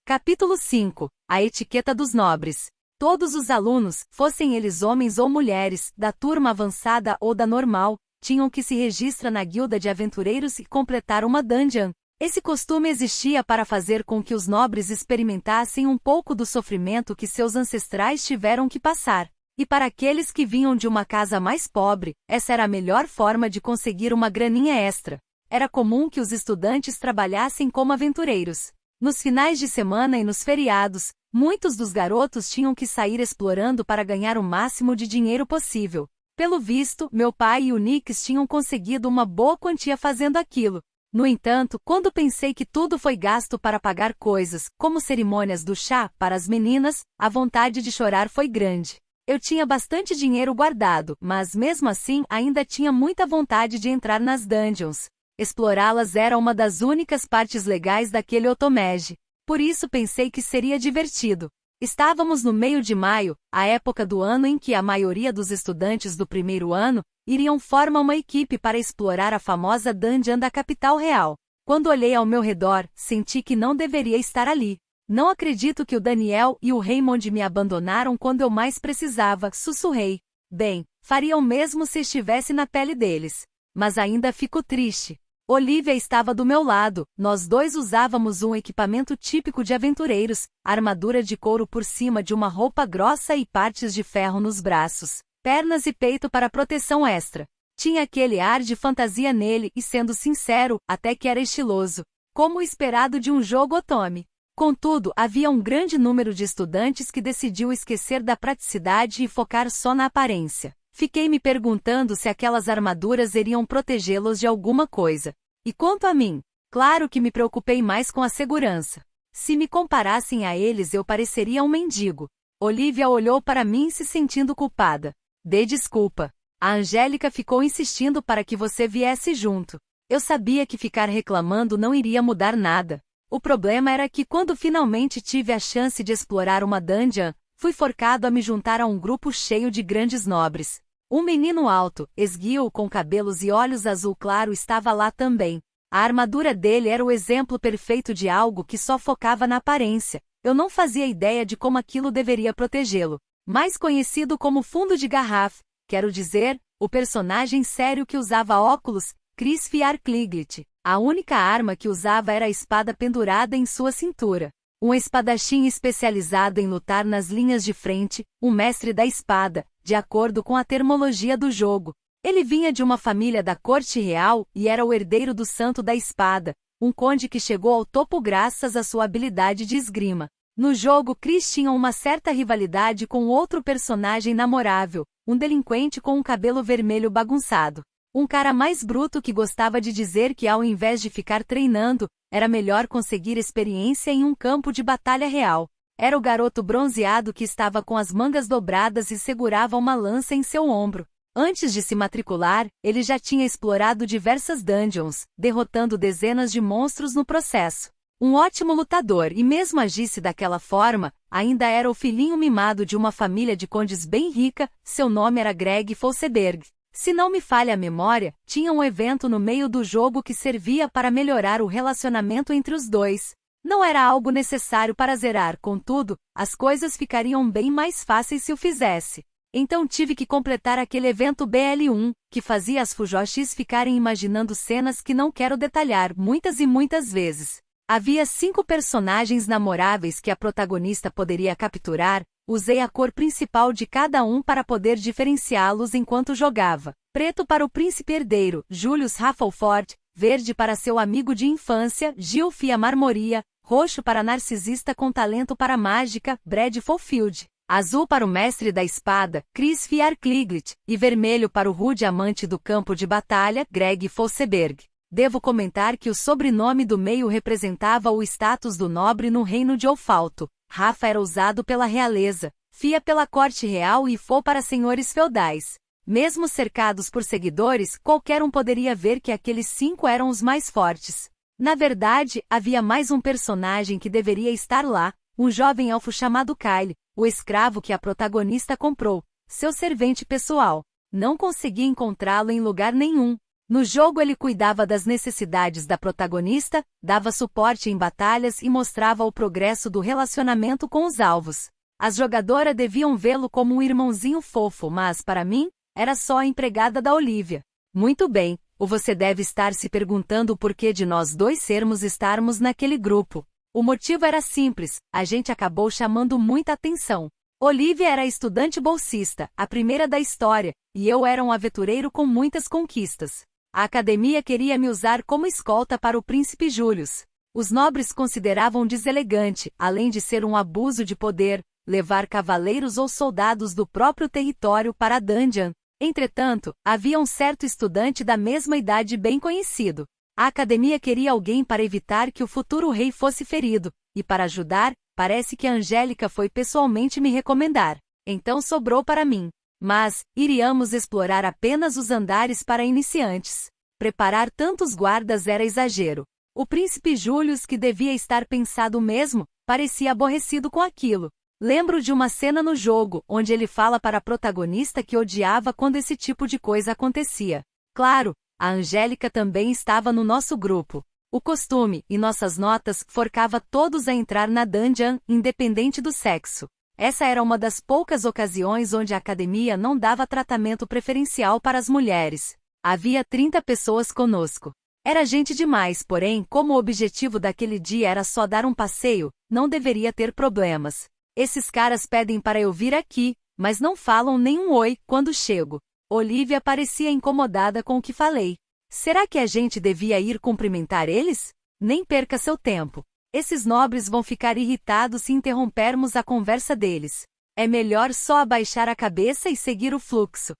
Capítulo 5. A etiqueta dos nobres. Todos os alunos, fossem eles homens ou mulheres, da turma avançada ou da normal, tinham que se registrar na guilda de aventureiros e completar uma dungeon. Esse costume existia para fazer com que os nobres experimentassem um pouco do sofrimento que seus ancestrais tiveram que passar. E para aqueles que vinham de uma casa mais pobre, essa era a melhor forma de conseguir uma graninha extra. Era comum que os estudantes trabalhassem como aventureiros. Nos finais de semana e nos feriados, muitos dos garotos tinham que sair explorando para ganhar o máximo de dinheiro possível. Pelo visto, meu pai e o Nix tinham conseguido uma boa quantia fazendo aquilo. No entanto, quando pensei que tudo foi gasto para pagar coisas, como cerimônias do chá, para as meninas, a vontade de chorar foi grande. Eu tinha bastante dinheiro guardado, mas mesmo assim ainda tinha muita vontade de entrar nas dungeons. Explorá-las era uma das únicas partes legais daquele otomege. Por isso pensei que seria divertido. Estávamos no meio de maio, a época do ano em que a maioria dos estudantes do primeiro ano iriam formar uma equipe para explorar a famosa dungeon da capital real. Quando olhei ao meu redor, senti que não deveria estar ali. Não acredito que o Daniel e o Raymond me abandonaram quando eu mais precisava, sussurrei. Bem, faria o mesmo se estivesse na pele deles. Mas ainda fico triste. Olivia estava do meu lado, nós dois usávamos um equipamento típico de aventureiros, armadura de couro por cima de uma roupa grossa e partes de ferro nos braços, pernas e peito para proteção extra. Tinha aquele ar de fantasia nele e, sendo sincero, até que era estiloso, como o esperado de um jogo otome. Contudo, havia um grande número de estudantes que decidiu esquecer da praticidade e focar só na aparência. Fiquei me perguntando se aquelas armaduras iriam protegê-los de alguma coisa. E quanto a mim, claro que me preocupei mais com a segurança. Se me comparassem a eles, eu pareceria um mendigo. Olivia olhou para mim se sentindo culpada. Dê desculpa. A Angélica ficou insistindo para que você viesse junto. Eu sabia que ficar reclamando não iria mudar nada. O problema era que quando finalmente tive a chance de explorar uma dungeon, fui forçado a me juntar a um grupo cheio de grandes nobres. Um menino alto, esguio com cabelos e olhos azul claro estava lá também. A armadura dele era o exemplo perfeito de algo que só focava na aparência. Eu não fazia ideia de como aquilo deveria protegê-lo. Mais conhecido como fundo de garrafa, quero dizer, o personagem sério que usava óculos, Chris Fiarcliglit. A única arma que usava era a espada pendurada em sua cintura. Um espadachim especializado em lutar nas linhas de frente, um mestre da espada, de acordo com a termologia do jogo. Ele vinha de uma família da corte real e era o herdeiro do Santo da Espada, um conde que chegou ao topo graças à sua habilidade de esgrima. No jogo, Chris tinha uma certa rivalidade com outro personagem namorável, um delinquente com um cabelo vermelho bagunçado. Um cara mais bruto que gostava de dizer que ao invés de ficar treinando, era melhor conseguir experiência em um campo de batalha real. Era o garoto bronzeado que estava com as mangas dobradas e segurava uma lança em seu ombro. Antes de se matricular, ele já tinha explorado diversas dungeons, derrotando dezenas de monstros no processo. Um ótimo lutador e mesmo agisse daquela forma, ainda era o filhinho mimado de uma família de condes bem rica, seu nome era Greg Folseberg. Se não me falha a memória, tinha um evento no meio do jogo que servia para melhorar o relacionamento entre os dois. Não era algo necessário para zerar, contudo, as coisas ficariam bem mais fáceis se o fizesse. Então tive que completar aquele evento BL1, que fazia as fujoshis ficarem imaginando cenas que não quero detalhar muitas e muitas vezes. Havia 5 personagens namoráveis que a protagonista poderia capturar. Usei a cor principal de cada um para poder diferenciá-los enquanto jogava. Preto para o príncipe herdeiro, Julius Raffleford, verde para seu amigo de infância, Gil Fia Marmoria, roxo para narcisista com talento para mágica, Brad Fulfield, azul para o mestre da espada, Chris Fiarcliglit, e vermelho para o rude amante do campo de batalha, Greg Folseberg. Devo comentar que o sobrenome do meio representava o status do nobre no reino de Olfalto. Rafa era usado pela realeza, Fia pela corte real e Fo para senhores feudais. Mesmo cercados por seguidores, qualquer um poderia ver que aqueles 5 eram os mais fortes. Na verdade, havia mais um personagem que deveria estar lá, um jovem elfo chamado Kyle, o escravo que a protagonista comprou, seu servente pessoal. Não consegui encontrá-lo em lugar nenhum. No jogo ele cuidava das necessidades da protagonista, dava suporte em batalhas e mostrava o progresso do relacionamento com os alvos. As jogadoras deviam vê-lo como um irmãozinho fofo, mas, para mim, era só a empregada da Olivia. Muito bem, ou você deve estar se perguntando o porquê de nós dois estarmos naquele grupo. O motivo era simples, a gente acabou chamando muita atenção. Olivia era estudante bolsista, a primeira da história, e eu era um aventureiro com muitas conquistas. A academia queria me usar como escolta para o príncipe Julius. Os nobres consideravam deselegante, além de ser um abuso de poder, levar cavaleiros ou soldados do próprio território para a dungeon. Entretanto, havia um certo estudante da mesma idade bem conhecido. A academia queria alguém para evitar que o futuro rei fosse ferido, e para ajudar, parece que a Angélica foi pessoalmente me recomendar. Então sobrou para mim. Mas, iríamos explorar apenas os andares para iniciantes. Preparar tantos guardas era exagero. O príncipe Julius, que devia estar pensado mesmo, parecia aborrecido com aquilo. Lembro de uma cena no jogo, onde ele fala para a protagonista que odiava quando esse tipo de coisa acontecia. Claro, a Angélica também estava no nosso grupo. O costume e nossas notas forçava todos a entrar na dungeon, independente do sexo. Essa era uma das poucas ocasiões onde a academia não dava tratamento preferencial para as mulheres. Havia 30 pessoas conosco. Era gente demais, porém, como o objetivo daquele dia era só dar um passeio, não deveria ter problemas. Esses caras pedem para eu vir aqui, mas não falam nenhum oi quando chego. Olivia parecia incomodada com o que falei. Será que a gente devia ir cumprimentar eles? Nem perca seu tempo. Esses nobres vão ficar irritados se interrompermos a conversa deles. É melhor só abaixar a cabeça e seguir o fluxo.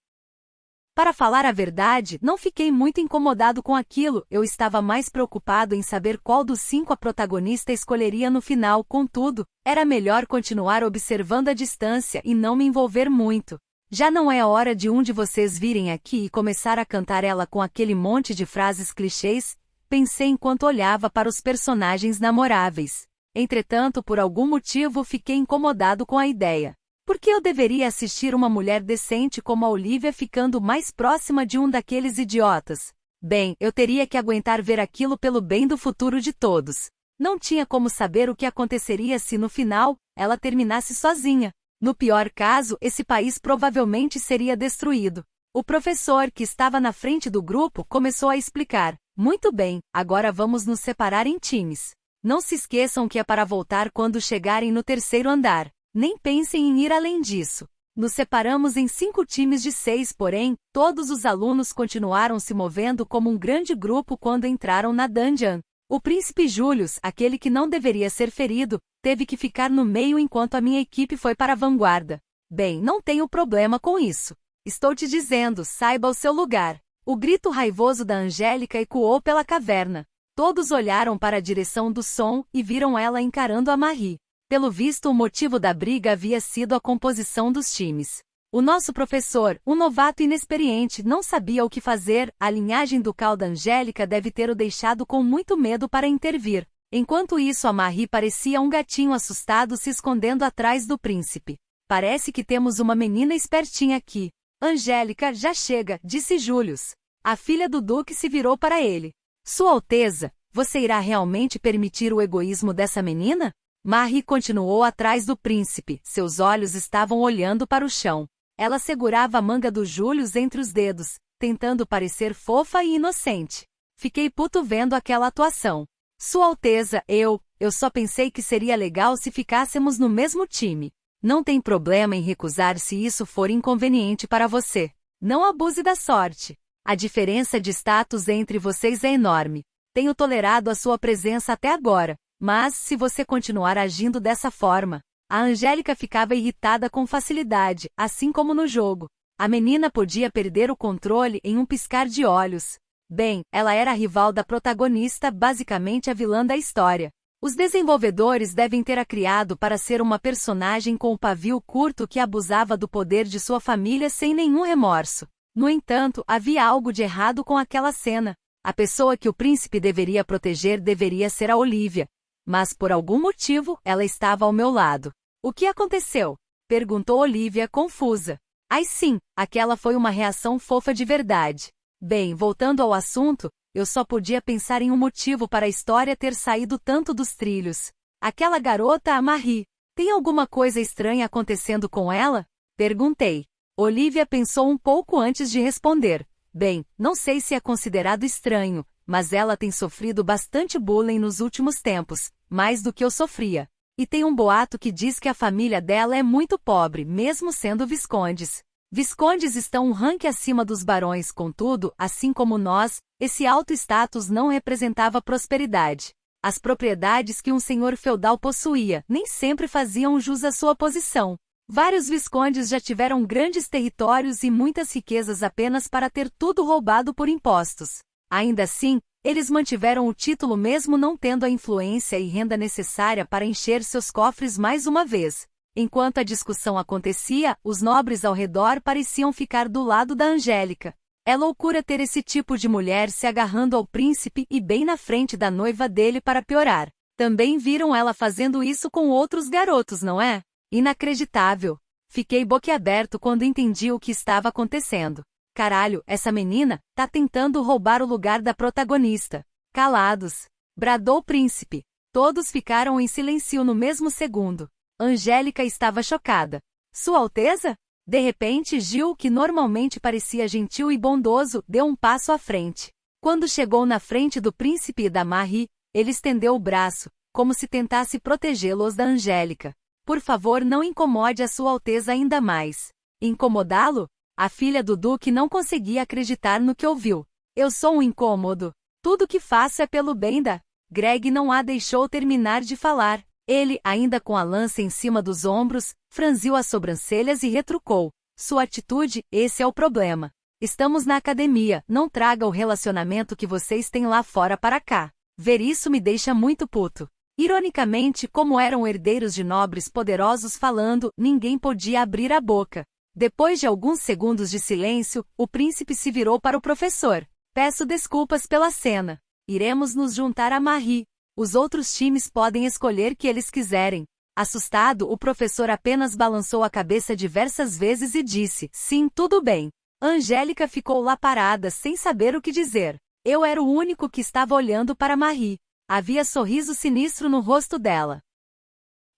Para falar a verdade, não fiquei muito incomodado com aquilo, eu estava mais preocupado em saber qual dos 5 a protagonista escolheria no final, contudo, era melhor continuar observando a distância e não me envolver muito. Já não é a hora de um de vocês virem aqui e começar a cantar ela com aquele monte de frases clichês, pensei enquanto olhava para os personagens namoráveis. Entretanto, por algum motivo fiquei incomodado com a ideia. Por que eu deveria assistir uma mulher decente como a Olivia ficando mais próxima de um daqueles idiotas? Bem, eu teria que aguentar ver aquilo pelo bem do futuro de todos. Não tinha como saber o que aconteceria se no final, ela terminasse sozinha. No pior caso, esse país provavelmente seria destruído. O professor, que estava na frente do grupo, começou a explicar. Muito bem, agora vamos nos separar em times. Não se esqueçam que é para voltar quando chegarem no 3º andar. Nem pensem em ir além disso. Nos separamos em 5 times de 6, porém, todos os alunos continuaram se movendo como um grande grupo quando entraram na dungeon. O príncipe Julius, aquele que não deveria ser ferido, teve que ficar no meio enquanto a minha equipe foi para a vanguarda. Bem, não tenho problema com isso. Estou te dizendo, saiba o seu lugar. O grito raivoso da Angélica ecoou pela caverna. Todos olharam para a direção do som e viram ela encarando a Marie. Pelo visto, o motivo da briga havia sido a composição dos times. O nosso professor, um novato inexperiente, não sabia o que fazer, a linhagem ducal da Angélica deve ter o deixado com muito medo para intervir. Enquanto isso, a Marie parecia um gatinho assustado se escondendo atrás do príncipe. Parece que temos uma menina espertinha aqui. Angélica, já chega, disse Julius. A filha do duque se virou para ele. Sua Alteza, você irá realmente permitir o egoísmo dessa menina? Marie continuou atrás do príncipe, seus olhos estavam olhando para o chão. Ela segurava a manga do Julius entre os dedos, tentando parecer fofa e inocente. Fiquei puto vendo aquela atuação. Sua Alteza, eu só pensei que seria legal se ficássemos no mesmo time. Não tem problema em recusar se isso for inconveniente para você. Não abuse da sorte. A diferença de status entre vocês é enorme. Tenho tolerado a sua presença até agora. Mas, se você continuar agindo dessa forma, a Angélica ficava irritada com facilidade, assim como no jogo. A menina podia perder o controle em um piscar de olhos. Bem, ela era a rival da protagonista, basicamente a vilã da história. Os desenvolvedores devem ter a criado para ser uma personagem com o pavio curto que abusava do poder de sua família sem nenhum remorso. No entanto, havia algo de errado com aquela cena. A pessoa que o príncipe deveria proteger deveria ser a Olivia. Mas por algum motivo, ela estava ao meu lado. O que aconteceu? Perguntou Olivia, confusa. Ai sim, aquela foi uma reação fofa de verdade. Bem, voltando ao assunto, eu só podia pensar em um motivo para a história ter saído tanto dos trilhos. Aquela garota, a Marie. Tem alguma coisa estranha acontecendo com ela? Perguntei. Olivia pensou um pouco antes de responder. Bem, não sei se é considerado estranho, mas ela tem sofrido bastante bullying nos últimos tempos, mais do que eu sofria. E tem um boato que diz que a família dela é muito pobre, mesmo sendo viscondes. Viscondes estão um ranking acima dos barões, contudo, assim como nós, esse alto status não representava prosperidade. As propriedades que um senhor feudal possuía nem sempre faziam jus à sua posição. Vários viscondes já tiveram grandes territórios e muitas riquezas apenas para ter tudo roubado por impostos. Ainda assim, eles mantiveram o título mesmo não tendo a influência e renda necessária para encher seus cofres mais uma vez. Enquanto a discussão acontecia, os nobres ao redor pareciam ficar do lado da Angélica. É loucura ter esse tipo de mulher se agarrando ao príncipe e bem na frente da noiva dele para piorar. Também viram ela fazendo isso com outros garotos, não é? Inacreditável. Fiquei boquiaberto quando entendi o que estava acontecendo. Caralho, essa menina tá tentando roubar o lugar da protagonista. Calados! Bradou o príncipe. Todos ficaram em silêncio no mesmo segundo. Angélica estava chocada. Sua Alteza? De repente, Gil, que normalmente parecia gentil e bondoso, deu um passo à frente. Quando chegou na frente do príncipe e da Marie, ele estendeu o braço, como se tentasse protegê-los da Angélica. Por favor, não incomode a Sua Alteza ainda mais. Incomodá-lo? A filha do duque não conseguia acreditar no que ouviu. Eu sou um incômodo. Tudo que faço é pelo bem da... Greg não a deixou terminar de falar. Ele, ainda com a lança em cima dos ombros, franziu as sobrancelhas e retrucou. Sua atitude, esse é o problema. Estamos na academia, não traga o relacionamento que vocês têm lá fora para cá. Ver isso me deixa muito puto. Ironicamente, como eram herdeiros de nobres poderosos falando, ninguém podia abrir a boca. Depois de alguns segundos de silêncio, o príncipe se virou para o professor. Peço desculpas pela cena. Iremos nos juntar a Marie. Os outros times podem escolher o que eles quiserem. Assustado, o professor apenas balançou a cabeça diversas vezes e disse, sim, tudo bem. Angélica ficou lá parada sem saber o que dizer. Eu era o único que estava olhando para Marie. Havia sorriso sinistro no rosto dela.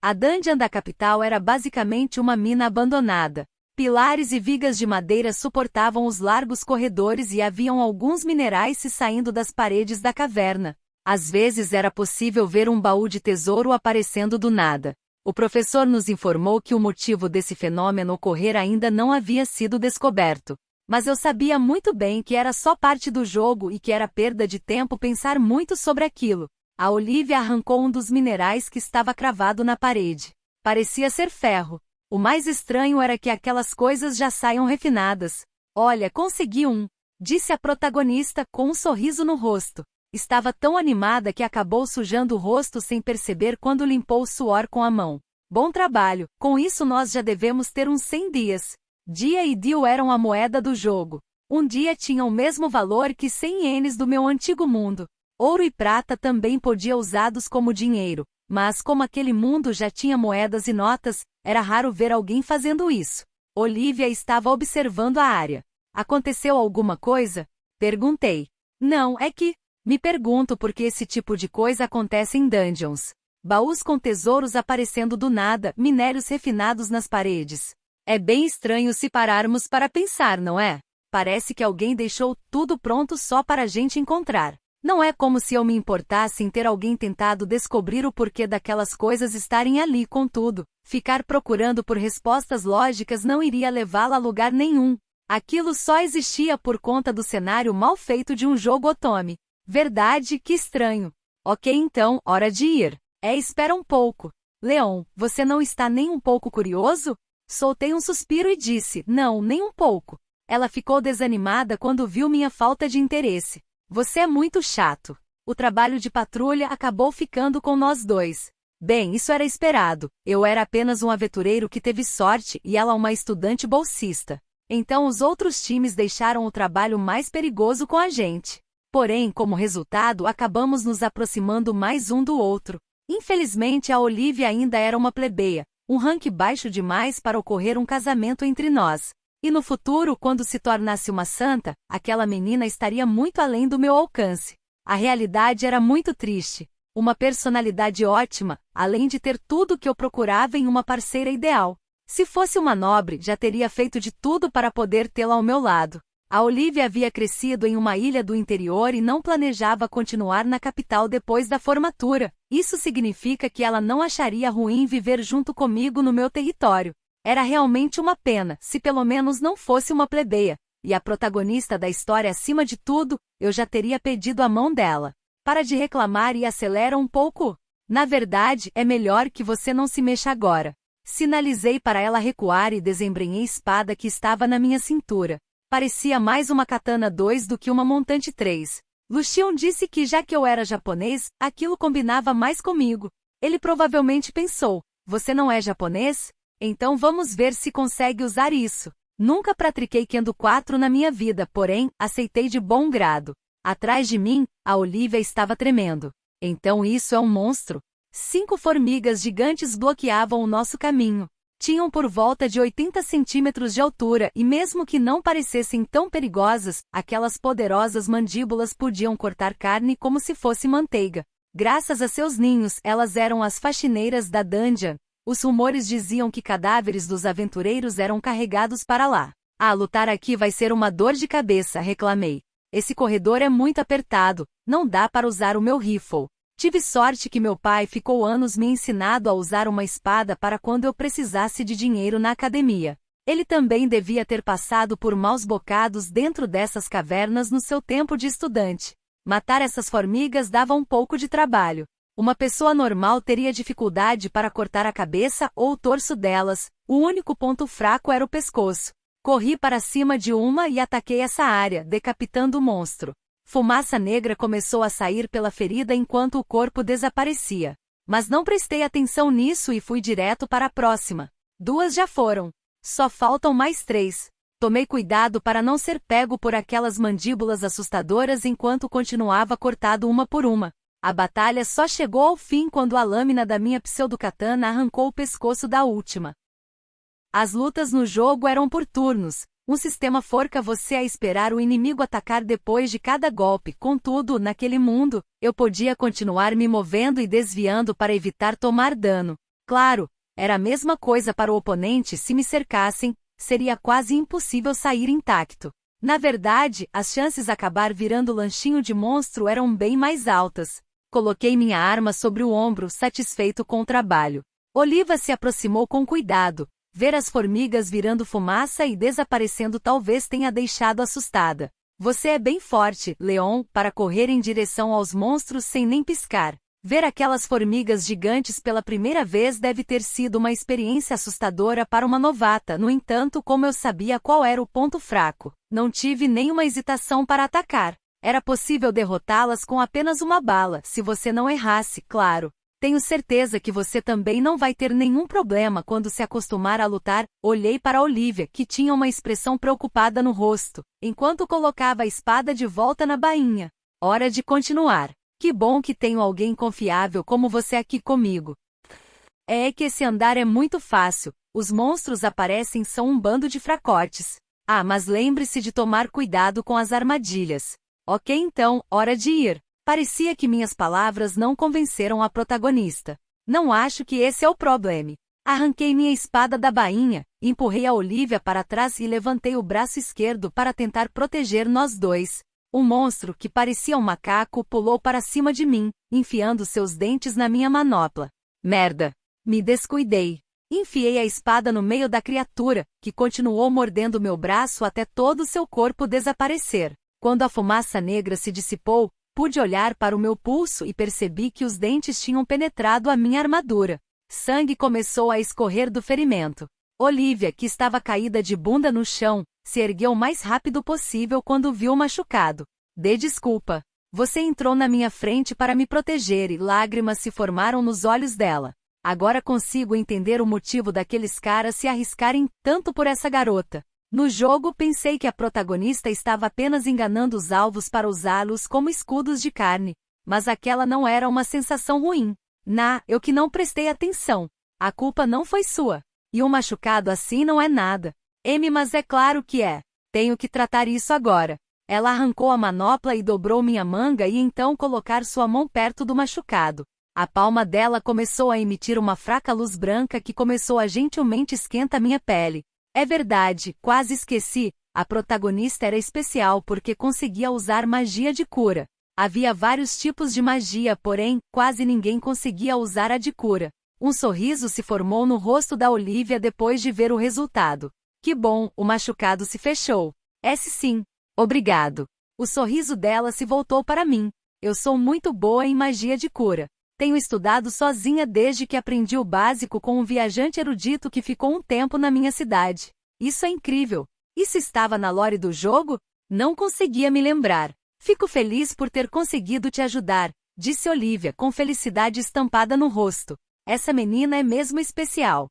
A dungeon da capital era basicamente uma mina abandonada. Pilares e vigas de madeira suportavam os largos corredores e haviam alguns minerais se saindo das paredes da caverna. Às vezes era possível ver um baú de tesouro aparecendo do nada. O professor nos informou que o motivo desse fenômeno ocorrer ainda não havia sido descoberto. Mas eu sabia muito bem que era só parte do jogo e que era perda de tempo pensar muito sobre aquilo. A Olivia arrancou um dos minerais que estava cravado na parede. Parecia ser ferro. O mais estranho era que aquelas coisas já saiam refinadas. Olha, consegui um, disse a protagonista com um sorriso no rosto. Estava tão animada que acabou sujando o rosto sem perceber quando limpou o suor com a mão. Bom trabalho, com isso nós já devemos ter uns 100 dias. Dia e Dio eram a moeda do jogo. Um dia tinha o mesmo valor que 100 ienes do meu antigo mundo. Ouro e prata também podiam usados como dinheiro, mas como aquele mundo já tinha moedas e notas, era raro ver alguém fazendo isso. Olivia estava observando a área. Aconteceu alguma coisa? Perguntei. Não, é que... Me pergunto por que esse tipo de coisa acontece em dungeons. Baús com tesouros aparecendo do nada, minérios refinados nas paredes. É bem estranho se pararmos para pensar, não é? Parece que alguém deixou tudo pronto só para a gente encontrar. Não é como se eu me importasse em ter alguém tentado descobrir o porquê daquelas coisas estarem ali, contudo. Ficar procurando por respostas lógicas não iria levá-la a lugar nenhum. Aquilo só existia por conta do cenário mal feito de um jogo otome. Verdade, que estranho. Ok, então, hora de ir. Espera um pouco. Leon, você não está nem um pouco curioso? Soltei um suspiro e disse, não, nem um pouco. Ela ficou desanimada quando viu minha falta de interesse. Você é muito chato. O trabalho de patrulha acabou ficando com nós dois. Bem, isso era esperado. Eu era apenas um aventureiro que teve sorte e ela uma estudante bolsista. Então os outros times deixaram o trabalho mais perigoso com a gente. Porém, como resultado, acabamos nos aproximando mais um do outro. Infelizmente, a Olivia ainda era uma plebeia, um rank baixo demais para ocorrer um casamento entre nós. E no futuro, quando se tornasse uma santa, aquela menina estaria muito além do meu alcance. A realidade era muito triste. Uma personalidade ótima, além de ter tudo o que eu procurava em uma parceira ideal. Se fosse uma nobre, já teria feito de tudo para poder tê-la ao meu lado. A Olivia havia crescido em uma ilha do interior e não planejava continuar na capital depois da formatura. Isso significa que ela não acharia ruim viver junto comigo no meu território. Era realmente uma pena, se pelo menos não fosse uma plebeia. E a protagonista da história acima de tudo, eu já teria pedido a mão dela. Para de reclamar e acelera um pouco. Na verdade, é melhor que você não se mexa agora. Sinalizei para ela recuar e desembrenhei a espada que estava na minha cintura. Parecia mais uma katana 2 do que uma montante 3. Lucian disse que já que eu era japonês, aquilo combinava mais comigo. Ele provavelmente pensou, você não é japonês? Então vamos ver se consegue usar isso. Nunca pratiquei Kendo 4 na minha vida, porém, aceitei de bom grado. Atrás de mim, a Olivia estava tremendo. Então isso é um monstro? 5 formigas gigantes bloqueavam o nosso caminho. Tinham por volta de 80 centímetros de altura e mesmo que não parecessem tão perigosas, aquelas poderosas mandíbulas podiam cortar carne como se fosse manteiga. Graças a seus ninhos, elas eram as faxineiras da dungeon. Os rumores diziam que cadáveres dos aventureiros eram carregados para lá. Ah, lutar aqui vai ser uma dor de cabeça, reclamei. Esse corredor é muito apertado, não dá para usar o meu rifle. Tive sorte que meu pai ficou anos me ensinando a usar uma espada para quando eu precisasse de dinheiro na academia. Ele também devia ter passado por maus bocados dentro dessas cavernas no seu tempo de estudante. Matar essas formigas dava um pouco de trabalho. Uma pessoa normal teria dificuldade para cortar a cabeça ou o torso delas, o único ponto fraco era o pescoço. Corri para cima de uma e ataquei essa área, decapitando o monstro. Fumaça negra começou a sair pela ferida enquanto o corpo desaparecia. Mas não prestei atenção nisso e fui direto para a próxima. 2 já foram. Só faltam mais 3. Tomei cuidado para não ser pego por aquelas mandíbulas assustadoras enquanto continuava cortado uma por uma. A batalha só chegou ao fim quando a lâmina da minha pseudokatana arrancou o pescoço da última. As lutas no jogo eram por turnos. Um sistema forca você a esperar o inimigo atacar depois de cada golpe. Contudo, naquele mundo, eu podia continuar me movendo e desviando para evitar tomar dano. Claro, era a mesma coisa para o oponente se me cercassem, seria quase impossível sair intacto. Na verdade, as chances de acabar virando lanchinho de monstro eram bem mais altas. Coloquei minha arma sobre o ombro, satisfeito com o trabalho. Oliva se aproximou com cuidado. Ver as formigas virando fumaça e desaparecendo talvez tenha deixado assustada. Você é bem forte, Leon, para correr em direção aos monstros sem nem piscar. Ver aquelas formigas gigantes pela primeira vez deve ter sido uma experiência assustadora para uma novata. No entanto, como eu sabia qual era o ponto fraco, não tive nenhuma hesitação para atacar. Era possível derrotá-las com apenas uma bala, se você não errasse, claro. Tenho certeza que você também não vai ter nenhum problema quando se acostumar a lutar. Olhei para Olivia, que tinha uma expressão preocupada no rosto, enquanto colocava a espada de volta na bainha. Hora de continuar. Que bom que tenho alguém confiável como você aqui comigo. É que esse andar é muito fácil. Os monstros aparecem são um bando de fracotes. Ah, mas lembre-se de tomar cuidado com as armadilhas. Ok então, hora de ir. Parecia que minhas palavras não convenceram a protagonista. Não acho que esse é o problema. Arranquei minha espada da bainha, empurrei a Olivia para trás e levantei o braço esquerdo para tentar proteger nós dois. O monstro, que parecia um macaco, pulou para cima de mim, enfiando seus dentes na minha manopla. Merda! Me descuidei. Enfiei a espada no meio da criatura, que continuou mordendo meu braço até todo seu corpo desaparecer. Quando a fumaça negra se dissipou, pude olhar para o meu pulso e percebi que os dentes tinham penetrado a minha armadura. Sangue começou a escorrer do ferimento. Olivia, que estava caída de bunda no chão, se ergueu o mais rápido possível quando viu o machucado. Dê desculpa. Você entrou na minha frente para me proteger e lágrimas se formaram nos olhos dela. Agora consigo entender o motivo daqueles caras se arriscarem tanto por essa garota. No jogo pensei que a protagonista estava apenas enganando os alvos para usá-los como escudos de carne. Mas aquela não era uma sensação ruim. Eu que não prestei atenção. A culpa não foi sua. E um machucado assim não é nada. Mas é claro que é. Tenho que tratar isso agora. Ela arrancou a manopla e dobrou minha manga e então colocar sua mão perto do machucado. A palma dela começou a emitir uma fraca luz branca que começou a gentilmente esquentar minha pele. É verdade, quase esqueci, a protagonista era especial porque conseguia usar magia de cura. Havia vários tipos de magia, porém, quase ninguém conseguia usar a de cura. Um sorriso se formou no rosto da Olivia depois de ver o resultado. Que bom, o machucado se fechou. Sim. Obrigado. O sorriso dela se voltou para mim. Eu sou muito boa em magia de cura. Tenho estudado sozinha desde que aprendi o básico com um viajante erudito que ficou um tempo na minha cidade. Isso é incrível. Isso estava na lore do jogo? Não conseguia me lembrar. Fico feliz por ter conseguido te ajudar, disse Olivia com felicidade estampada no rosto. Essa menina é mesmo especial.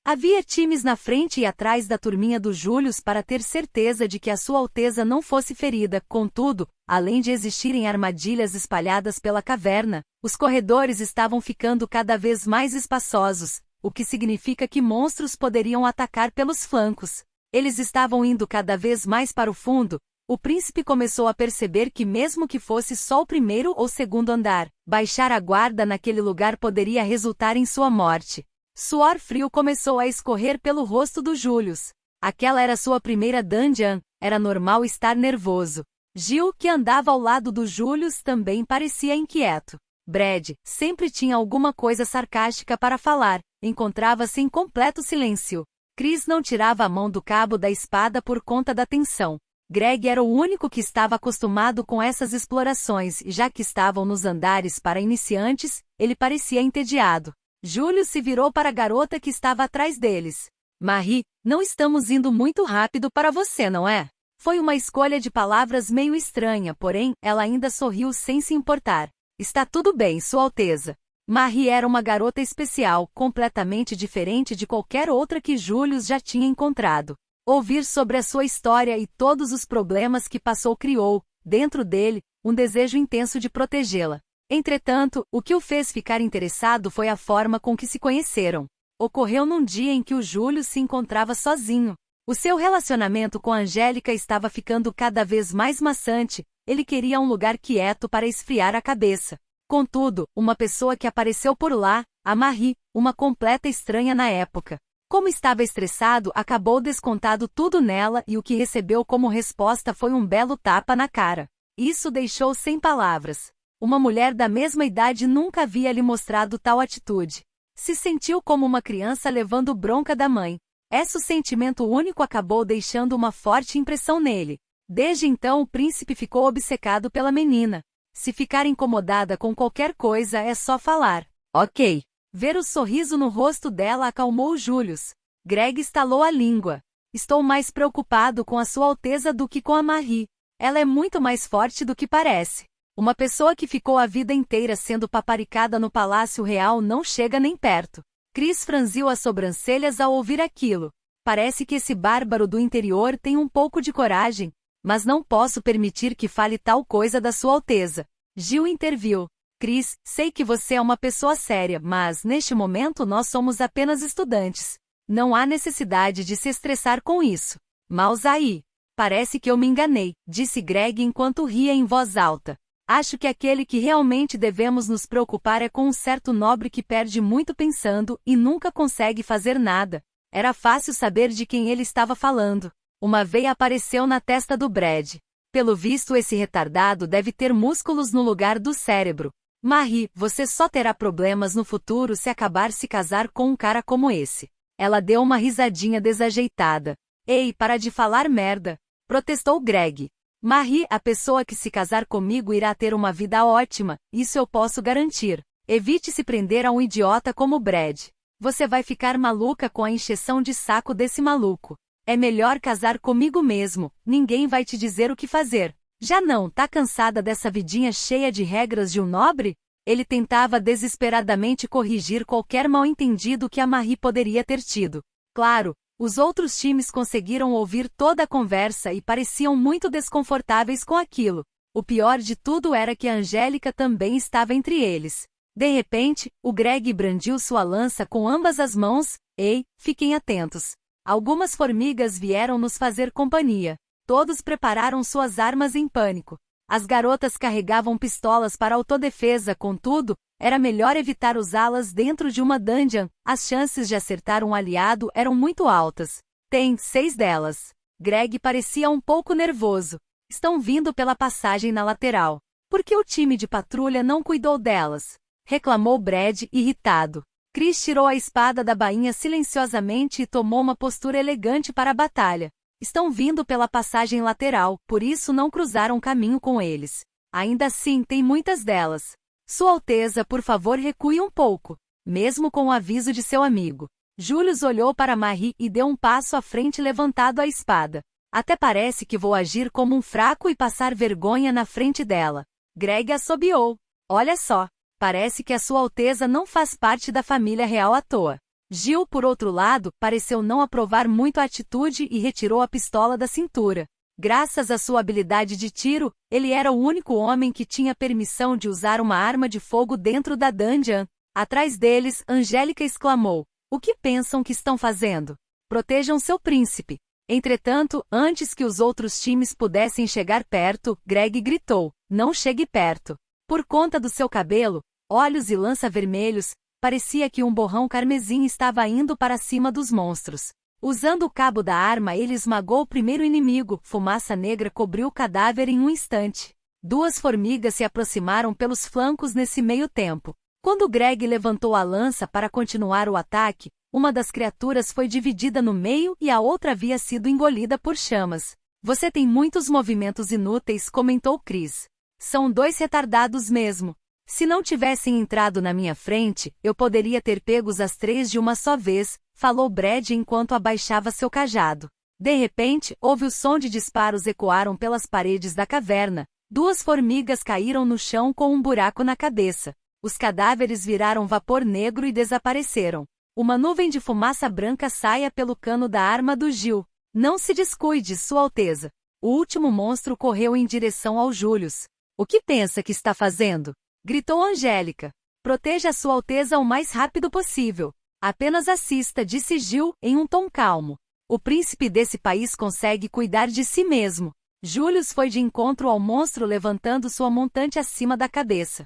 Havia times na frente e atrás da turminha do Július para ter certeza de que a Sua Alteza não fosse ferida. Contudo, além de existirem armadilhas espalhadas pela caverna, os corredores estavam ficando cada vez mais espaçosos, o que significa que monstros poderiam atacar pelos flancos. Eles estavam indo cada vez mais para o fundo. O príncipe começou a perceber que mesmo que fosse só o primeiro ou segundo andar, baixar a guarda naquele lugar poderia resultar em sua morte. Suor frio começou a escorrer pelo rosto do Július. Aquela era sua primeira dungeon, era normal estar nervoso. Gil, que andava ao lado do Július, também parecia inquieto. Brad sempre tinha alguma coisa sarcástica para falar, encontrava-se em completo silêncio. Chris não tirava a mão do cabo da espada por conta da tensão. Greg era o único que estava acostumado com essas explorações e já que estavam nos andares para iniciantes, ele parecia entediado. Júlio se virou para a garota que estava atrás deles. Marie, não estamos indo muito rápido para você, não é? Foi uma escolha de palavras meio estranha, porém, ela ainda sorriu sem se importar. Está tudo bem, Sua Alteza. Marie era uma garota especial, completamente diferente de qualquer outra que Július já tinha encontrado. Ouvir sobre a sua história e todos os problemas que passou criou, dentro dele, um desejo intenso de protegê-la. Entretanto, o que o fez ficar interessado foi a forma com que se conheceram. Ocorreu num dia em que o Júlio se encontrava sozinho. O seu relacionamento com Angélica estava ficando cada vez mais maçante, ele queria um lugar quieto para esfriar a cabeça. Contudo, uma pessoa que apareceu por lá, a Marie, uma completa estranha na época. Como estava estressado, acabou descontado tudo nela e o que recebeu como resposta foi um belo tapa na cara. Isso deixou sem palavras. Uma mulher da mesma idade nunca havia lhe mostrado tal atitude. Se sentiu como uma criança levando bronca da mãe. Esse sentimento único acabou deixando uma forte impressão nele. Desde então o príncipe ficou obcecado pela menina. Se ficar incomodada com qualquer coisa é só falar. Ok. Ver o sorriso no rosto dela acalmou Július. Greg estalou a língua. Estou mais preocupado com a Sua Alteza do que com a Marie. Ela é muito mais forte do que parece. Uma pessoa que ficou a vida inteira sendo paparicada no Palácio Real não chega nem perto. Chris franziu as sobrancelhas ao ouvir aquilo. Parece que esse bárbaro do interior tem um pouco de coragem, mas não posso permitir que fale tal coisa da Sua Alteza. Gil interviu. Chris, sei que você é uma pessoa séria, mas neste momento nós somos apenas estudantes. Não há necessidade de se estressar com isso. Maus aí. Parece que eu me enganei, disse Greg enquanto ria em voz alta. Acho que aquele que realmente devemos nos preocupar é com um certo nobre que perde muito pensando e nunca consegue fazer nada. Era fácil saber de quem ele estava falando. Uma veia apareceu na testa do Brad. Pelo visto esse retardado deve ter músculos no lugar do cérebro. Marie, você só terá problemas no futuro se acabar se casar com um cara como esse. Ela deu uma risadinha desajeitada. Ei, para de falar merda, protestou Greg. Marie, a pessoa que se casar comigo irá ter uma vida ótima, isso eu posso garantir. Evite se prender a um idiota como Brad. Você vai ficar maluca com a encheção de saco desse maluco. É melhor casar comigo mesmo, ninguém vai te dizer o que fazer. Já não, tá cansada dessa vidinha cheia de regras de um nobre? Ele tentava desesperadamente corrigir qualquer mal-entendido que a Marie poderia ter tido. Claro, os outros times conseguiram ouvir toda a conversa e pareciam muito desconfortáveis com aquilo. O pior de tudo era que a Angélica também estava entre eles. De repente, o Greg brandiu sua lança com ambas as mãos. Ei, fiquem atentos. Algumas formigas vieram nos fazer companhia. Todos prepararam suas armas em pânico. As garotas carregavam pistolas para autodefesa, contudo, era melhor evitar usá-las dentro de uma dungeon, as chances de acertar um aliado eram muito altas. Tem 6 delas. Greg parecia um pouco nervoso. Estão vindo pela passagem na lateral. Por que o time de patrulha não cuidou delas? Reclamou Brad, irritado. Chris tirou a espada da bainha silenciosamente e tomou uma postura elegante para a batalha. Estão vindo pela passagem lateral, por isso não cruzaram caminho com eles. Ainda assim, tem muitas delas. Sua Alteza, por favor, recue um pouco. Mesmo com o aviso de seu amigo. Julius olhou para Marie e deu um passo à frente levantado a espada. Até parece que vou agir como um fraco e passar vergonha na frente dela. Greg assobiou. Olha só. Parece que a Sua Alteza não faz parte da família real à toa. Gil, por outro lado, pareceu não aprovar muito a atitude e retirou a pistola da cintura. Graças à sua habilidade de tiro, ele era o único homem que tinha permissão de usar uma arma de fogo dentro da dungeon. Atrás deles, Angélica exclamou: "O que pensam que estão fazendo? Protejam seu príncipe." Entretanto, antes que os outros times pudessem chegar perto, Greg gritou: "Não chegue perto." Por conta do seu cabelo, olhos e lança vermelhos, parecia que um borrão carmesim estava indo para cima dos monstros. Usando o cabo da arma, ele esmagou o primeiro inimigo. Fumaça negra cobriu o cadáver em um instante. 2 formigas se aproximaram pelos flancos nesse meio tempo. Quando Greg levantou a lança para continuar o ataque, uma das criaturas foi dividida no meio e a outra havia sido engolida por chamas. "Você tem muitos movimentos inúteis", comentou Chris. "São 2 retardados mesmo. Se não tivessem entrado na minha frente, eu poderia ter pegos as 3 de uma só vez", falou Brad enquanto abaixava seu cajado. De repente, houve o som de disparos ecoaram pelas paredes da caverna. 2 formigas caíram no chão com um buraco na cabeça. Os cadáveres viraram vapor negro e desapareceram. Uma nuvem de fumaça branca saia pelo cano da arma do Gil. "Não se descuide, Sua Alteza." O último monstro correu em direção ao Julius. "O que pensa que está fazendo?" gritou Angélica. "Proteja Sua Alteza o mais rápido possível. Apenas assista", disse Gil, em um tom calmo. "O príncipe desse país consegue cuidar de si mesmo." Julius foi de encontro ao monstro levantando sua montante acima da cabeça.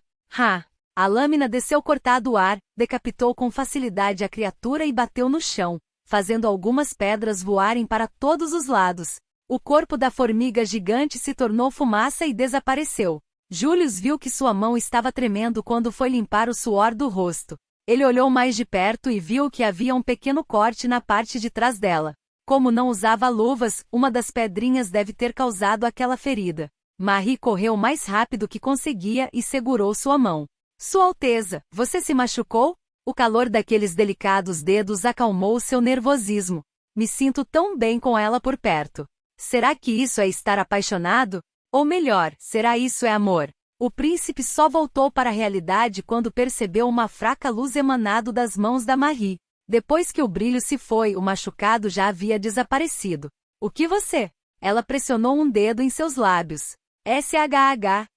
A lâmina desceu cortado o ar, decapitou com facilidade a criatura e bateu no chão, fazendo algumas pedras voarem para todos os lados. O corpo da formiga gigante se tornou fumaça e desapareceu. Julius viu que sua mão estava tremendo quando foi limpar o suor do rosto. Ele olhou mais de perto e viu que havia um pequeno corte na parte de trás dela. Como não usava luvas, uma das pedrinhas deve ter causado aquela ferida. Marie correu o mais rápido que conseguia e segurou sua mão. "Sua Alteza, você se machucou?" O calor daqueles delicados dedos acalmou seu nervosismo. "Me sinto tão bem com ela por perto." Será que isso é estar apaixonado? Ou melhor, será isso é amor? O príncipe só voltou para a realidade quando percebeu uma fraca luz emanado das mãos da Marie. Depois que o brilho se foi, o machucado já havia desaparecido. "O que você?" Ela pressionou um dedo em seus lábios. "SHH."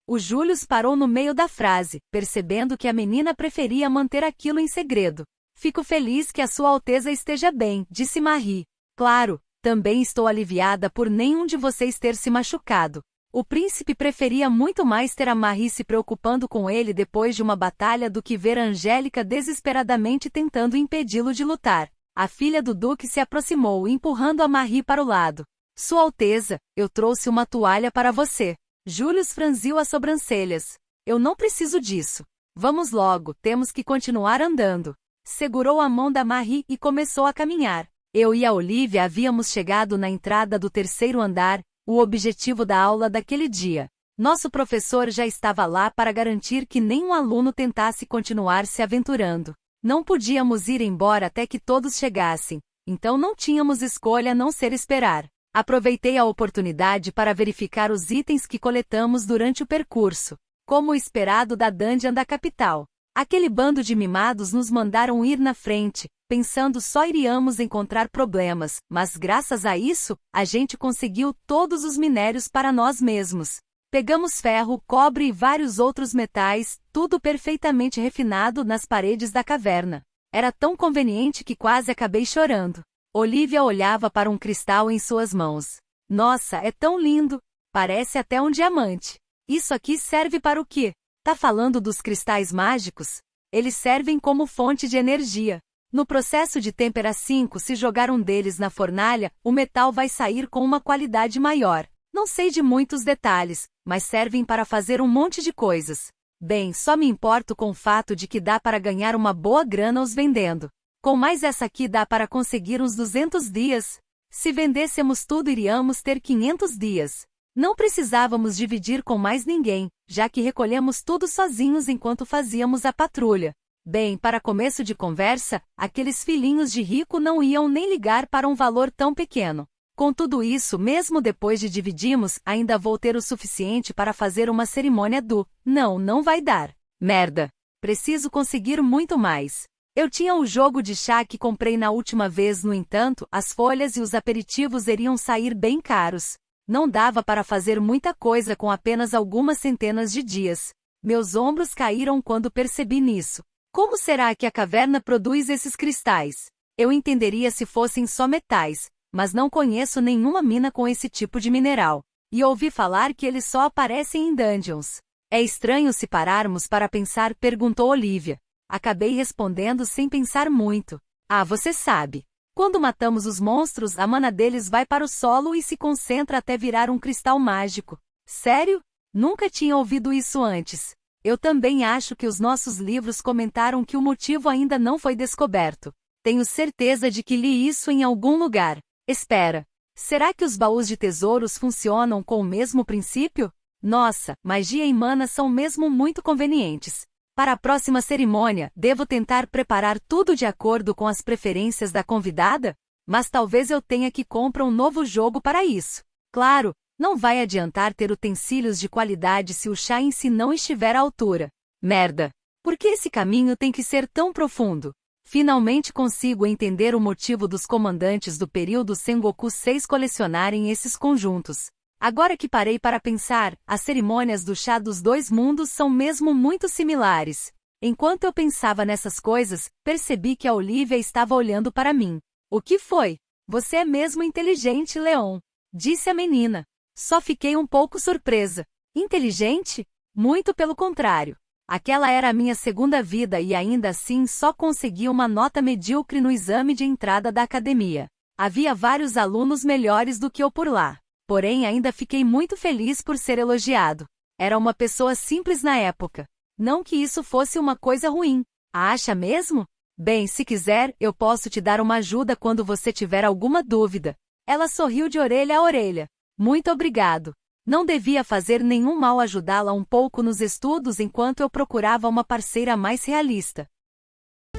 O Julius parou no meio da frase, percebendo que a menina preferia manter aquilo em segredo. "Fico feliz que a Sua Alteza esteja bem", disse Marie. "Claro. Também estou aliviada por nenhum de vocês ter se machucado." O príncipe preferia muito mais ter a Marie se preocupando com ele depois de uma batalha do que ver a Angélica desesperadamente tentando impedi-lo de lutar. A filha do duque se aproximou, empurrando a Marie para o lado. "Sua Alteza, eu trouxe uma toalha para você." Julius franziu as sobrancelhas. "Eu não preciso disso. Vamos logo, temos que continuar andando." Segurou a mão da Marie e começou a caminhar. Eu e a Olivia havíamos chegado na entrada do 3º andar, o objetivo da aula daquele dia. Nosso professor já estava lá para garantir que nenhum aluno tentasse continuar se aventurando. Não podíamos ir embora até que todos chegassem, então não tínhamos escolha a não ser esperar. Aproveitei a oportunidade para verificar os itens que coletamos durante o percurso, como o esperado da dungeon da capital. Aquele bando de mimados nos mandaram ir na frente, pensando só iríamos encontrar problemas, mas graças a isso, a gente conseguiu todos os minérios para nós mesmos. Pegamos ferro, cobre e vários outros metais, tudo perfeitamente refinado nas paredes da caverna. Era tão conveniente que quase acabei chorando. Olivia olhava para um cristal em suas mãos. Nossa, é tão lindo! Parece até um diamante. Isso aqui serve para o quê? Tá falando dos cristais mágicos? Eles servem como fonte de energia. No processo de tempera 5, se jogar um deles na fornalha, o metal vai sair com uma qualidade maior. Não sei de muitos detalhes, mas servem para fazer um monte de coisas. Bem, só me importo com o fato de que dá para ganhar uma boa grana os vendendo. Com mais essa aqui dá para conseguir uns 200 dias. Se vendêssemos tudo iríamos ter 500 dias. Não precisávamos dividir com mais ninguém, já que recolhemos tudo sozinhos enquanto fazíamos a patrulha. Bem, para começo de conversa, aqueles filhinhos de rico não iam nem ligar para um valor tão pequeno. Com tudo isso, mesmo depois de dividirmos, ainda vou ter o suficiente para fazer uma cerimônia do não vai dar. Merda. Preciso conseguir muito mais. Eu tinha o jogo de chá que comprei na última vez, no entanto, as folhas e os aperitivos iriam sair bem caros. Não dava para fazer muita coisa com apenas algumas centenas de dias. Meus ombros caíram quando percebi nisso. Como será que a caverna produz esses cristais? Eu entenderia se fossem só metais, mas não conheço nenhuma mina com esse tipo de mineral. E ouvi falar que eles só aparecem em dungeons. É estranho se pararmos para pensar, perguntou Olivia. Acabei respondendo sem pensar muito. Ah, você sabe. Quando matamos os monstros, a mana deles vai para o solo e se concentra até virar um cristal mágico. Sério? Nunca tinha ouvido isso antes. Eu também acho que os nossos livros comentaram que o motivo ainda não foi descoberto. Tenho certeza de que li isso em algum lugar. Espera. Será que os baús de tesouros funcionam com o mesmo princípio? Nossa, magia e mana são mesmo muito convenientes. Para a próxima cerimônia, devo tentar preparar tudo de acordo com as preferências da convidada? Mas talvez eu tenha que comprar um novo jogo para isso. Claro, não vai adiantar ter utensílios de qualidade se o chá em si não estiver à altura. Merda! Por que esse caminho tem que ser tão profundo? Finalmente consigo entender o motivo dos comandantes do período Sengoku 6 colecionarem esses conjuntos. Agora que parei para pensar, as cerimônias do chá dos dois mundos são mesmo muito similares. Enquanto eu pensava nessas coisas, percebi que a Olivia estava olhando para mim. O que foi? Você é mesmo inteligente, Leon, disse a menina. Só fiquei um pouco surpresa. Inteligente? Muito pelo contrário. Aquela era a minha segunda vida e ainda assim só consegui uma nota medíocre no exame de entrada da academia. Havia vários alunos melhores do que eu por lá. Porém, ainda fiquei muito feliz por ser elogiado. Era uma pessoa simples na época. Não que isso fosse uma coisa ruim. Acha mesmo? Bem, se quiser, eu posso te dar uma ajuda quando você tiver alguma dúvida. Ela sorriu de orelha a orelha. Muito obrigado. Não devia fazer nenhum mal ajudá-la um pouco nos estudos enquanto eu procurava uma parceira mais realista.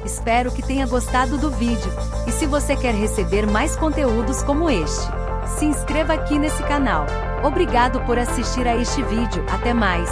Espero que tenha gostado do vídeo. E se você quer receber mais conteúdos como este, se inscreva aqui nesse canal. Obrigado por assistir a este vídeo. Até mais!